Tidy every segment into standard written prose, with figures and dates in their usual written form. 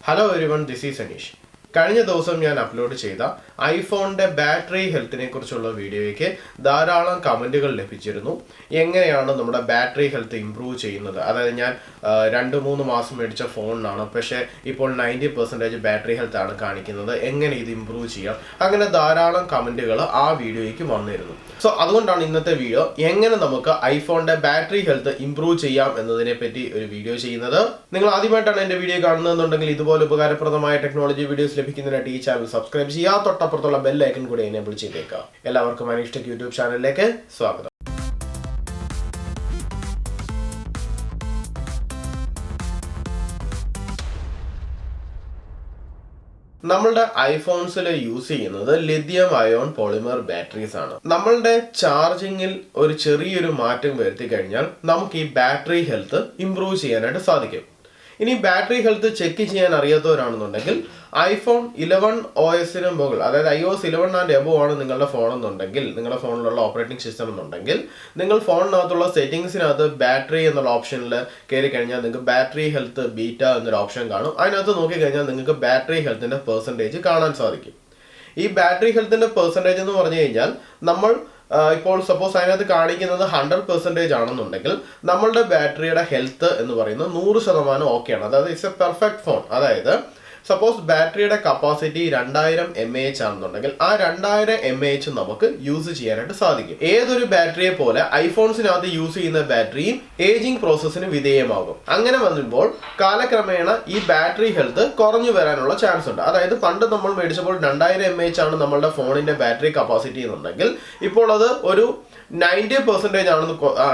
Hello everyone, this is Anish. കഴിഞ്ഞ ദിവസം ഞാൻ അപ്ലോഡ് ചെയ്ത ഐഫോണിന്റെ ബാറ്ററി ഹെൽത്തിനെ കുറിച്ചുള്ള വീഡിയോയ്ക്ക് ധാരാളം കമന്റുകൾ ലഭിച്ചിരുന്നു. എങ്ങനെയാണ് നമ്മുടെ ബാറ്ററി ഹെൽത്ത് ഇംപ്രൂവ് ചെയ്യുന്നത്? അതായത് ഞാൻ 2-3 മാസം മേടിച്ച ഫോണിനാണ്, പക്ഷേ ഇപ്പോൾ 90% ബാറ്ററി ഹെൽത്ത് ആണ് കാണിക്കുന്നത്. എങ്ങനെ ഇത് ഇംപ്രൂവ് ചെയ്യാം? അങ്ങനെ ധാരാളം കമന്റുകൾ ആ വീഡിയോയ്ക്ക് വന്നിരുന്നു. സോ അതുകൊണ്ടാണ് ഇന്നത്തെ വീഡിയോ എങ്ങനെ നമുക്ക് ഐഫോണിന്റെ ബാറ്ററി ഹെൽത്ത് ഇംപ്രൂവ് ചെയ്യാം എന്നതിനെ പറ്റി ഒരു വീഡിയോ ചെയ്യുന്നത്. നിങ്ങൾ ആദ്യമായിട്ടാണ് എൻ്റെ വീഡിയോ കാണുന്നതെന്നുണ്ടെങ്കിൽ ഇതുപോലെ ഉപകാരപ്രദമായ ടെക്നോളജി വീഡിയോസ് ലഭിക്കുന്നതിനായിട്ട് ഈ ചാനൽ സബ്സ്ക്രൈബ് ചെയ്യുക, തൊട്ടപ്പുറത്തുള്ള ബെൽ ഐക്കൺ കൂടി എനേബിൾ ചെയ്തേക്കുക. എല്ലാവർക്കും അനിഷ്ട യൂട്യൂബ് ചാനലിലേക്ക് സ്വാഗതം. നമ്മളുടെ ഐഫോൺസിൽ യൂസ് ചെയ്യുന്നത് ലിഥിയം അയോൺ പോളിമർ ബാറ്ററീസ് ആണ്. നമ്മളുടെ ചാർജിങ്ങിൽ ഒരു ചെറിയൊരു മാറ്റം വരുത്തി കഴിഞ്ഞാൽ നമുക്ക് ഈ ബാറ്ററി ഹെൽത്ത് ഇംപ്രൂവ് ചെയ്യാനായിട്ട് സാധിക്കും. ഇനി ബാറ്ററി ഹെൽത്ത് ചെക്ക് ചെയ്യാൻ അറിയാത്തവരാണെന്നുണ്ടെങ്കിൽ ഐഫോൺ 11 OS മുകളിൽ, അതായത് iOS 11 ആൻഡ് എബോ ആണ് നിങ്ങളുടെ ഫോൺ എന്നുണ്ടെങ്കിൽ, നിങ്ങളുടെ ഫോണിലുള്ള ഓപ്പറേറ്റിംഗ് സിസ്റ്റം എന്നുണ്ടെങ്കിൽ, നിങ്ങൾ ഫോണിനകത്തുള്ള സെറ്റിംഗ്സിനകത്ത് ബാറ്ററി എന്നുള്ള ഓപ്ഷനിൽ കയറി കഴിഞ്ഞാൽ നിങ്ങൾക്ക് ബാറ്ററി ഹെൽത്ത് ബീറ്റ എന്നൊരു ഓപ്ഷൻ കാണും. അതിനകത്ത് നോക്കിക്കഴിഞ്ഞാൽ നിങ്ങൾക്ക് ബാറ്ററി ഹെൽത്തിന്റെ പെർസെൻറ്റേജ് കാണാൻ സാധിക്കും. ഈ ബാറ്ററി ഹെൽത്തിന്റെ പെർസെൻറ്റേജ് എന്ന് പറഞ്ഞു കഴിഞ്ഞാൽ നമ്മൾ ഇപ്പോൾ സപ്പോസ് അതിനകത്ത് കാണിക്കുന്നത് 100% ആണെന്നുണ്ടെങ്കിൽ നമ്മളുടെ ബാറ്ററിയുടെ ഹെൽത്ത് എന്ന് പറയുന്നത് 100% ഓക്കെയാണ്. അതായത് ഇറ്റ്സ് എ പെർഫെക്റ്റ് ഫോൺ. അതായത് സപ്പോസ് ബാറ്ററിയുടെ കപ്പാസിറ്റി 2000 mAh ആണെന്നുണ്ടെങ്കിൽ ആ 2000 mAh നമുക്ക് യൂസ് ചെയ്യാനായിട്ട് സാധിക്കും. ഏതൊരു ബാറ്ററിയെ പോലെ ഐഫോൺസിനകത്ത് യൂസ് ചെയ്യുന്ന ബാറ്ററിയും ഏജിങ് പ്രോസസ്സിന് വിധേയമാകും. അങ്ങനെ വരുമ്പോൾ കാലക്രമേണ ഈ ബാറ്ററി ഹെൽത്ത് കുറഞ്ഞു വരാനുള്ള ചാൻസ് ഉണ്ട്. അതായത് പണ്ട് നമ്മൾ മേടിച്ചപ്പോൾ 2000 mAh ആണ് നമ്മളുടെ ഫോണിന്റെ ബാറ്ററി കപ്പാസിറ്റി എന്നുണ്ടെങ്കിൽ ഇപ്പോൾ അത് ഒരു 90%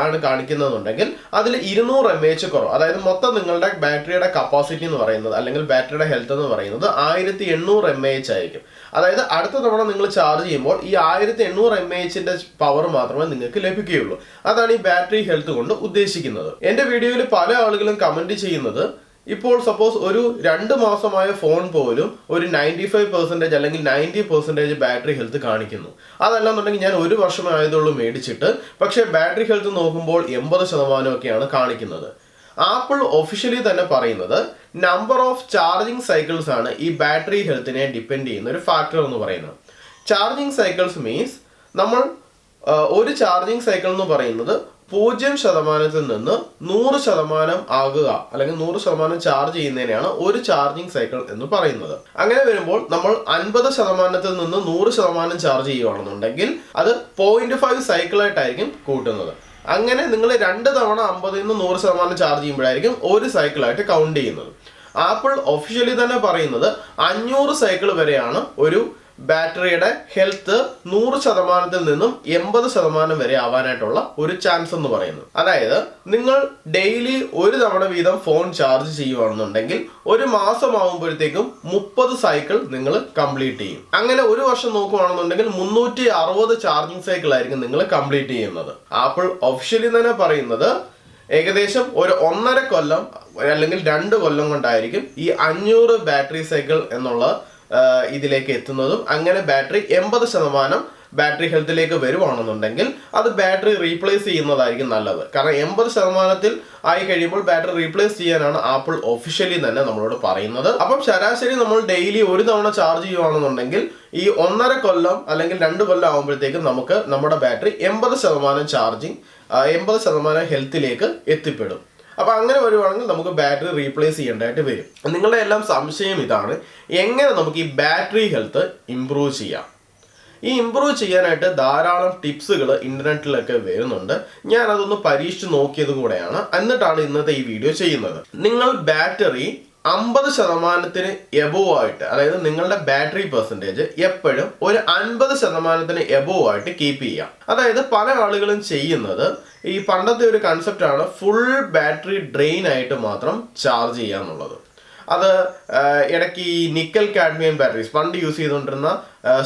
ആണ് കാണിക്കുന്നതെന്നുണ്ടെങ്കിൽ അതിൽ 200 mAh കുറവ്. അതായത് മൊത്തം നിങ്ങളുടെ ബാറ്ററിയുടെ കപ്പാസിറ്റി എന്ന് പറയുന്നത് അല്ലെങ്കിൽ ബാറ്ററിയുടെ ഹെൽത്ത് എന്ന് പറയുന്നത് 1800 mAh ആയിരിക്കും. അതായത് അടുത്ത തവണ നിങ്ങൾ ചാർജ് ചെയ്യുമ്പോൾ ഈ 1800 mAhന്റെ പവർ മാത്രമേ നിങ്ങൾക്ക് ലഭിക്കുകയുള്ളൂ. അതാണ് ഈ ബാറ്ററി ഹെൽത്ത് കൊണ്ട് ഉദ്ദേശിക്കുന്നത്. എൻ്റെ വീഡിയോയിൽ പല ആളുകളും കമന്റ് ചെയ്യുന്നത് ഇപ്പോൾ സപ്പോസ് ഒരു 2 മാസമായ ഫോൺ പോലും ഒരു 95% അല്ലെങ്കിൽ 90% ബാറ്ററി ഹെൽത്ത് കാണിക്കുന്നു. അതല്ലാന്നുണ്ടെങ്കിൽ ഞാൻ 1 വർഷമായതുള്ളൂ മേടിച്ചിട്ട്, പക്ഷേ ബാറ്ററി ഹെൽത്ത് നോക്കുമ്പോൾ 80% ഒക്കെയാണ് കാണിക്കുന്നത്. ആപ്പിൾ ഒഫീഷ്യലി തന്നെ പറയുന്നത് നമ്പർ ഓഫ് ചാർജിങ് സൈക്കിൾസ് ആണ് ഈ ബാറ്ററി ഹെൽത്തിനെ ഡിപ്പെൻഡ് ചെയ്യുന്ന ഒരു ഫാക്ടർ എന്ന് പറയുന്നത്. ചാർജിങ് സൈക്കിൾസ് മീൻസ് നമ്മൾ ഒരു ചാർജിങ് സൈക്കിൾ എന്ന് പറയുന്നത് 0% നിന്ന് 100% ആകുക അല്ലെങ്കിൽ 100% ചാർജ് ചെയ്യുന്നതിനെയാണ് ഒരു ചാർജിങ് സൈക്കിൾ എന്ന് പറയുന്നത്. അങ്ങനെ വരുമ്പോൾ നമ്മൾ 50% നിന്ന് 100% ചാർജ് ചെയ്യുകയാണെന്നുണ്ടെങ്കിൽ അത് 0.5 സൈക്കിളായിട്ടായിരിക്കും കൂട്ടുന്നത്. അങ്ങനെ നിങ്ങൾ 2 തവണ 50 നിന്ന് 100% ചാർജ് ചെയ്യുമ്പോഴായിരിക്കും ഒരു സൈക്കിളായിട്ട് കൗണ്ട് ചെയ്യുന്നത്. ആപ്പിൾ ഒഫീഷ്യലി തന്നെ പറയുന്നത് 500 സൈക്കിൾ വരെയാണ് ഒരു ബാറ്ററിയുടെ ഹെൽത്ത് 100% നിന്നും 80% വരെ ആവാനായിട്ടുള്ള ഒരു ചാൻസ് എന്ന് പറയുന്നത്. അതായത് നിങ്ങൾ ഡെയിലി 1 തവണ വീതം ഫോൺ ചാർജ് ചെയ്യുകയാണെന്നുണ്ടെങ്കിൽ 1 മാസം ആകുമ്പോഴത്തേക്കും 30 സൈക്കിൾ നിങ്ങൾ കംപ്ലീറ്റ് ചെയ്യും. അങ്ങനെ 1 വർഷം നോക്കുകയാണെന്നുണ്ടെങ്കിൽ 360 ചാർജിങ് സൈക്കിൾ ആയിരിക്കും നിങ്ങൾ കംപ്ലീറ്റ് ചെയ്യുന്നത്. ആപ്പിൾ ഒഫീഷ്യലി തന്നെ പറയുന്നത് ഏകദേശം ഒരു 1.5 കൊല്ലം അല്ലെങ്കിൽ 2 കൊല്ലം കൊണ്ടായിരിക്കും ഈ 500 ബാറ്ററി സൈക്കിൾ എന്നുള്ള ഇതിലേക്ക് എത്തുന്നതും. അങ്ങനെ ബാറ്ററി 80% ബാറ്ററി ഹെൽത്തിലേക്ക് വരുവാണെന്നുണ്ടെങ്കിൽ അത് ബാറ്ററി റീപ്ലേസ് ചെയ്യുന്നതായിരിക്കും നല്ലത്. കാരണം 80% ആയി കഴിയുമ്പോൾ ബാറ്ററി റീപ്ലേസ് ചെയ്യാനാണ് ആപ്പിൾ ഒഫീഷ്യലി തന്നെ നമ്മളോട് പറയുന്നത്. അപ്പം ശരാശരി നമ്മൾ ഡെയിലി 1 തവണ ചാർജ് ചെയ്യുവാണെന്നുണ്ടെങ്കിൽ ഈ 1.5 കൊല്ലം അല്ലെങ്കിൽ 2 കൊല്ലം ആകുമ്പോഴത്തേക്കും നമുക്ക് നമ്മുടെ ബാറ്ററി 80% ചാർജിങ് 80% ഹെൽത്തിലേക്ക് എത്തിപ്പെടും. അപ്പോൾ അങ്ങനെ വരുവാണെങ്കിൽ നമുക്ക് ബാറ്ററി റീപ്ലേസ് ചെയ്യേണ്ടതായിട്ട് വരും. നിങ്ങളുടെ എല്ലാം സംശയം ഇതാണ്, എങ്ങനെ നമുക്ക് ഈ ബാറ്ററി ഹെൽത്ത് ഇംപ്രൂവ് ചെയ്യാം? ഈ ഇംപ്രൂവ് ചെയ്യാനായിട്ട് ധാരാളം ടിപ്സുകൾ ഇന്റർനെറ്റിലൊക്കെ വരുന്നുണ്ട്. ഞാൻ അതൊന്ന് പരീക്ഷിച്ച് നോക്കിയത് കൂടെയാണ്, എന്നിട്ടാണ് ഇന്നത്തെ ഈ വീഡിയോ ചെയ്യുന്നത്. നിങ്ങൾ ബാറ്ററി 50% എബോവ് ആയിട്ട്, അതായത് നിങ്ങളുടെ ബാറ്ററി പെർസെൻറ്റേജ് എപ്പോഴും ഒരു 50% എബോവ് ആയിട്ട് കീപ്പ് ചെയ്യാം. അതായത് പല ആളുകളും ചെയ്യുന്നത് ഈ പണ്ടത്തെ ഒരു കൺസെപ്റ്റ് ആണ്, ഫുൾ ബാറ്ററി ഡ്രെയിൻ ആയിട്ട് മാത്രം ചാർജ് ചെയ്യുക എന്നുള്ളത്. അത് ഇടയ്ക്ക് ഈ നിക്കൽ കാഡ്മിയം ബാറ്ററീസ് പണ്ട് യൂസ് ചെയ്തുകൊണ്ടിരുന്ന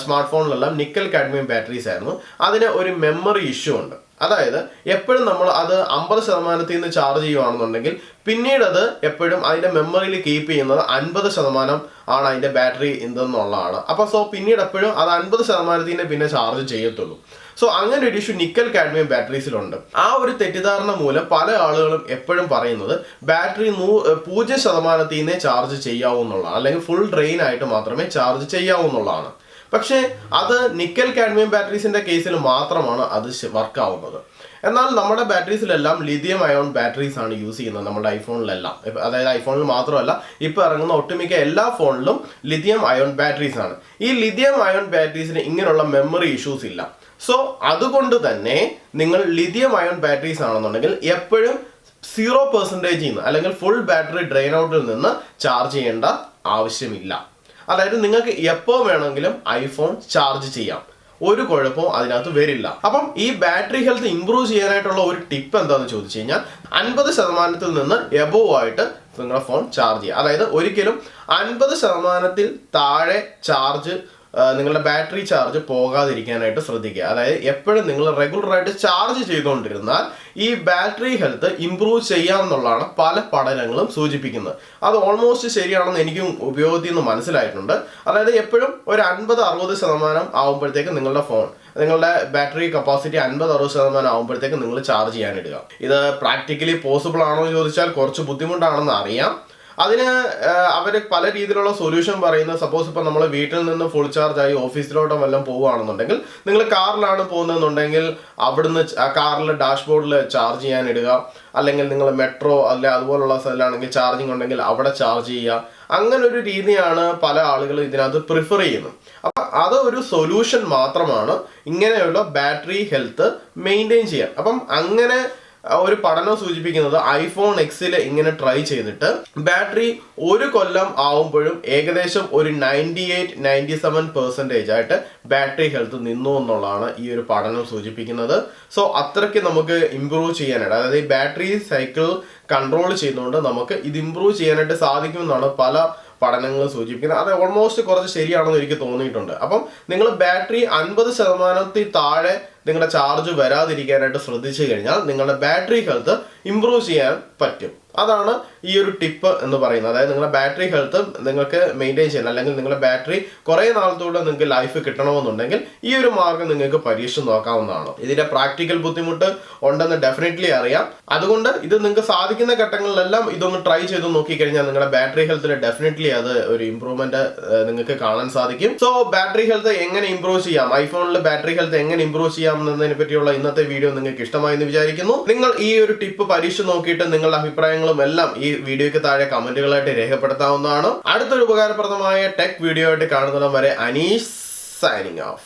സ്മാർട്ട് ഫോണിലെല്ലാം നിക്കൽ കാഡ്മിയം ബാറ്ററീസ് ആയിരുന്നു. അതിന് ഒരു മെമ്മറി ഇഷ്യൂ ഉണ്ട്. അതായത് എപ്പോഴും നമ്മൾ അത് 50% നിന്ന് ചാർജ് ചെയ്യുകയാണെന്നുണ്ടെങ്കിൽ പിന്നീട് അത് എപ്പോഴും അതിൻ്റെ മെമ്മറിയിൽ കീപ്പ് ചെയ്യുന്നത് 50% ആണ് അതിൻ്റെ ബാറ്ററി എന്തെന്നുള്ളതാണ്. അപ്പോൾ പിന്നീട് എപ്പോഴും അത് 50% പിന്നെ ചാർജ് ചെയ്യത്തുള്ളൂ. സോ അങ്ങനെ ഒരു ഇഷ്യൂ നിക്കൽ കാഡ്മിയം ബാറ്ററീസിലുണ്ട്. ആ ഒരു തെറ്റിദ്ധാരണ മൂലം പല ആളുകളും എപ്പോഴും പറയുന്നത് ബാറ്ററി 0% ചാർജ് ചെയ്യാവുന്നതാണ്, അല്ലെങ്കിൽ ഫുൾ ഡ്രെയിൻ ആയിട്ട് മാത്രമേ ചാർജ് ചെയ്യാവുന്നതാണ്. പക്ഷേ അത് നിക്കൽ കാഡ്മിയം ബാറ്ററീസിന്റെ കേസിൽ മാത്രമാണ് അത് വർക്ക് ആവുന്നത്. എന്നാൽ നമ്മുടെ ബാറ്ററീസിലെല്ലാം ലിഥിയം അയോൺ ബാറ്ററീസ് ആണ് യൂസ് ചെയ്യുന്നത്, നമ്മുടെ ഐഫോണിലെല്ലാം. അതായത് ഐഫോണിൽ മാത്രമല്ല, ഇപ്പോൾ ഇറങ്ങുന്ന ഒട്ടുമിക്ക എല്ലാ ഫോണിലും ലിഥിയം അയോൺ ബാറ്ററീസ് ആണ്. ഈ ലിഥിയം അയോൺ ബാറ്ററീസിന് ഇങ്ങനെയുള്ള മെമ്മറി ഇഷ്യൂസ് ഇല്ല. സോ അതുകൊണ്ട് തന്നെ നിങ്ങൾ ലിഥിയം അയോൺ ബാറ്ററീസ് ആണെന്നുണ്ടെങ്കിൽ എപ്പോഴും 0% അല്ലെങ്കിൽ ഫുൾ ബാറ്ററി ഡ്രെയിൻ ഔട്ടിൽ നിന്ന് ചാർജ് ചെയ്യേണ്ട ആവശ്യമില്ല. അതായത് നിങ്ങൾക്ക് എപ്പോൾ വേണമെങ്കിലും ഐഫോൺ ചാർജ് ചെയ്യാം, ഒരു കുഴപ്പവും അതിനകത്ത് വരില്ല. അപ്പം ഈ ബാറ്ററി ഹെൽത്ത് ഇംപ്രൂവ് ചെയ്യാനായിട്ടുള്ള ഒരു ടിപ്പ് എന്താണെന്ന് ചോദിച്ചു കഴിഞ്ഞാൽ 50% നിന്ന് എബോവ് ആയിട്ട് നിങ്ങളുടെ ഫോൺ ചാർജ് ചെയ്യുക. അതായത് ഒരിക്കലും 50% താഴെ ചാർജ് നിങ്ങളുടെ ബാറ്ററി ചാർജ് പോകാതിരിക്കാനായിട്ട് ശ്രദ്ധിക്കുക. അതായത് എപ്പോഴും നിങ്ങൾ റെഗുലറായിട്ട് ചാർജ് ചെയ്തുകൊണ്ടിരുന്നാൽ ഈ ബാറ്ററി ഹെൽത്ത് ഇംപ്രൂവ് ചെയ്യാമെന്നുള്ളതാണ് പല പഠനങ്ങളും സൂചിപ്പിക്കുന്നത്. അത് ഓൾമോസ്റ്റ് ശരിയാണെന്ന് എനിക്കും ഉപയോഗത്തിൽ നിന്ന് മനസ്സിലായിട്ടുണ്ട്. അതായത് എപ്പോഴും ഒരു 50-60% ആകുമ്പോഴത്തേക്ക് നിങ്ങളുടെ ബാറ്ററി കപ്പാസിറ്റി 50-60% ആകുമ്പോഴത്തേക്ക് നിങ്ങൾ ചാർജ് ചെയ്യാനിടുക. ഇത് പ്രാക്ടിക്കലി പോസിബിൾ ആണോ എന്ന് ചോദിച്ചാൽ കുറച്ച് ബുദ്ധിമുട്ടാണെന്ന് അറിയാം. അതിന് അവർ പല രീതിയിലുള്ള സൊല്യൂഷൻ പറയുന്നത്, സപ്പോസ് ഇപ്പോൾ നമ്മൾ വീട്ടിൽ നിന്ന് ഫുൾ ചാർജ് ആയി ഓഫീസിലോട്ടോ വല്ലതും പോവുകയാണെന്നുണ്ടെങ്കിൽ, നിങ്ങൾ കാറിലാണ് പോകുന്നതെന്നുണ്ടെങ്കിൽ അവിടുന്ന് കാറിൽ ഡാഷ്ബോർഡിൽ ചാർജ് ചെയ്യാൻ ഇടുക. അല്ലെങ്കിൽ നിങ്ങൾ മെട്രോ അല്ലെ അതുപോലുള്ള സ്ഥലമാണെങ്കിൽ ചാർജിങ് ഉണ്ടെങ്കിൽ അവിടെ ചാർജ് ചെയ്യുക. അങ്ങനെ ഒരു രീതിയാണ് പല ആളുകളും ഇതിനകത്ത് പ്രിഫർ ചെയ്യുന്നത്. അപ്പം അത് ഒരു സൊല്യൂഷൻ മാത്രമാണ് ഇങ്ങനെയുള്ള ബാറ്ററി ഹെൽത്ത് മെയിൻറ്റെയിൻ ചെയ്യാൻ. അപ്പം അങ്ങനെ ഒരു പഠനം സൂചിപ്പിക്കുന്നത് ഐഫോൺ എക്സിൽ ഇങ്ങനെ ട്രൈ ചെയ്തിട്ട് ബാറ്ററി ഒരു കൊല്ലം ആവുമ്പോഴും ഏകദേശം ഒരു 98-97% ആയിട്ട് ബാറ്ററി ഹെൽത്ത് നിന്നു എന്നുള്ളതാണ് ഈ ഒരു പഠനം സൂചിപ്പിക്കുന്നത്. സോ അത്രയ്ക്ക് നമുക്ക് ഇമ്പ്രൂവ് ചെയ്യാനായിട്ട്, അതായത് ഈ ബാറ്ററി സൈക്കിൾ കൺട്രോൾ ചെയ്യുന്നതുകൊണ്ട് നമുക്ക് ഇത് ഇമ്പ്രൂവ് ചെയ്യാനായിട്ട് സാധിക്കുമെന്നാണ് പല പഠനങ്ങൾ സൂചിപ്പിക്കുന്നത്. അത് ഓൾമോസ്റ്റ് കുറച്ച് ശരിയാണെന്ന് എനിക്ക് തോന്നിയിട്ടുണ്ട്. അപ്പം നിങ്ങൾ ബാറ്ററി 50% താഴെ നിങ്ങളുടെ ചാർജ് വരാതിരിക്കാനായിട്ട് ശ്രദ്ധിച്ചു കഴിഞ്ഞാൽ നിങ്ങളുടെ ബാറ്ററി ഹെൽത്ത് ഇമ്പ്രൂവ് ചെയ്യാൻ പറ്റും. അതാണ് ഈ ഒരു ടിപ്പ് എന്ന് പറയുന്നത്. അതായത് നിങ്ങളുടെ ബാറ്ററി ഹെൽത്ത് നിങ്ങൾക്ക് മെയിൻറ്റെയിൻ ചെയ്യാൻ, അല്ലെങ്കിൽ നിങ്ങളുടെ ബാറ്ററി കുറേ നാളത്തോടെ നിങ്ങൾക്ക് ലൈഫ് കിട്ടണമെന്നുണ്ടെങ്കിൽ ഈ ഒരു മാർഗ്ഗം നിങ്ങൾക്ക് പരീക്ഷിച്ച് നോക്കാവുന്നതാണ്. ഇതിന്റെ പ്രാക്ടിക്കൽ ബുദ്ധിമുട്ട് ഉണ്ടെന്ന് ഡെഫിനറ്റ്ലി അറിയാം. അതുകൊണ്ട് ഇത് നിങ്ങൾക്ക് സാധിക്കുന്ന ഘട്ടങ്ങളിലെല്ലാം ഇതൊന്ന് ട്രൈ ചെയ്ത് നോക്കിക്കഴിഞ്ഞാൽ നിങ്ങളുടെ ബാറ്ററി ഹെൽത്തിൽ ഡെഫിനറ്റ്ലി അത് ഒരു ഇമ്പ്രൂവ്മെന്റ് നിങ്ങൾക്ക് കാണാൻ സാധിക്കും. സോ ബാറ്ററി ഹെൽത്ത് എങ്ങനെ ഇമ്പ്രൂവ് ചെയ്യാം, ഐഫോണിലെ ബാറ്ററി ഹെൽത്ത് എങ്ങനെ ഇമ്പ്രൂവ് ചെയ്യാം എന്നതിനെ പറ്റിയുള്ള ഇന്നത്തെ വീഡിയോ നിങ്ങൾക്ക് ഇഷ്ടമായെന്ന് വിചാരിക്കുന്നു. നിങ്ങൾ ഈ ഒരു ടിപ്പ് പരീക്ഷിച്ച് നോക്കിയിട്ട് നിങ്ങളുടെ അഭിപ്രായങ്ങളും എല്ലാം ഈ വീഡിയോയ്ക്ക് താഴെ കമന്റുകളായിട്ട് രേഖപ്പെടുത്താവുന്നതാണ്. അടുത്തൊരു ഉപകാരപ്രദമായ ടെക് വീഡിയോ ആയിട്ട് കാണുന്നതും വരെ അനീഷ് സൈനിങ് ഓഫ്.